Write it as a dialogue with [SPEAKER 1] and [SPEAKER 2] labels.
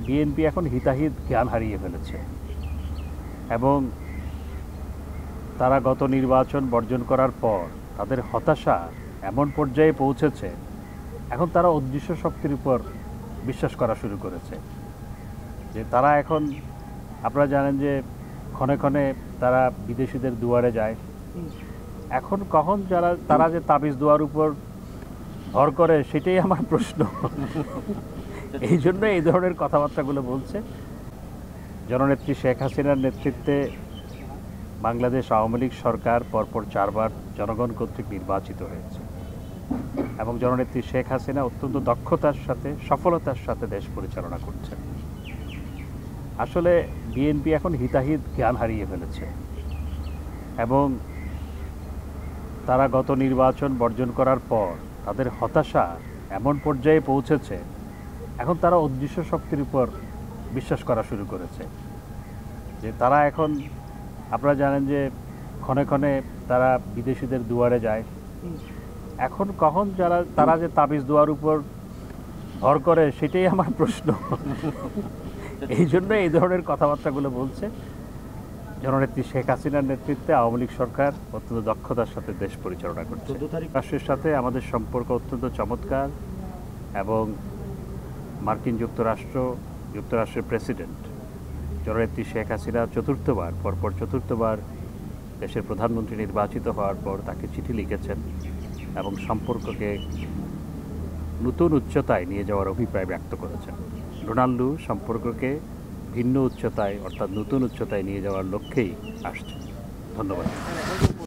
[SPEAKER 1] BNP এখন হিতাহিত জ্ঞান হারিয়ে ফেলেছে এবং তারা গত নির্বাচন বর্জন করার পর তাদের হতাশা এমন পর্যায়ে পৌঁছেছে, এখন তারা অদৃশ্য শক্তির উপর বিশ্বাস করা শুরু করেছে। যে তারা এখন, আপনারা জানেন যে ক্ষণে ক্ষণে তারা বিদেশিদের দুয়ারে যায়। এখন কখন তারা যে তাবিজ দুয়ার উপর ভর করে, সেটাই আমার প্রশ্ন। এই জন্য এই ধরনের কথাবার্তাগুলো বলছে। জননেত্রী শেখ হাসিনার নেতৃত্বে বাংলাদেশ আওয়ামী লীগ সরকার পরপর 4 বার জনগণ কর্তৃক নির্বাচিত হয়েছে এবং জননেত্রী শেখ হাসিনা অত্যন্ত দক্ষতার সাথে, সফলতার সাথে দেশ পরিচালনা করছেন। আসলে বিএনপি এখন হিতাহিত জ্ঞান হারিয়ে ফেলেছে এবং তারা গত নির্বাচন বর্জন করার পর তাদের হতাশা এমন পর্যায়ে পৌঁছেছে, এখন তারা অদৃশ্য শক্তির উপর বিশ্বাস করা শুরু করেছে। যে তারা এখন, আপনারা জানেন যে ক্ষণে ক্ষণে তারা বিদেশিদের দুয়ারে যায়। এখন কখন তারা যে তাবিজ দুয়ার উপর ভর করে, সেটাই আমার প্রশ্ন। এই জন্য এই ধরনের কথাবার্তাগুলো বলছে। জননেত্রী শেখ হাসিনার নেতৃত্বে আওয়ামী লীগ সরকার অত্যন্ত দক্ষতার সাথে দেশ পরিচালনা করছে। রাষ্ট্রের সাথে আমাদের সম্পর্ক অত্যন্ত চমৎকার এবং মার্কিন যুক্তরাষ্ট্রের প্রেসিডেন্ট জননেত্রী শেখ হাসিনা পরপর চতুর্থবার দেশের প্রধানমন্ত্রী নির্বাচিত হওয়ার পর তাকে চিঠি লিখেছেন এবং সম্পর্ককে নতুন উচ্চতায় নিয়ে যাওয়ার অভিপ্রায় ব্যক্ত করেছেন। ডোনাল্ড সম্পর্ককে ভিন্ন উচ্চতায়, অর্থাৎ নতুন উচ্চতায় নিয়ে যাওয়ার লক্ষ্যেই আসছে। ধন্যবাদ।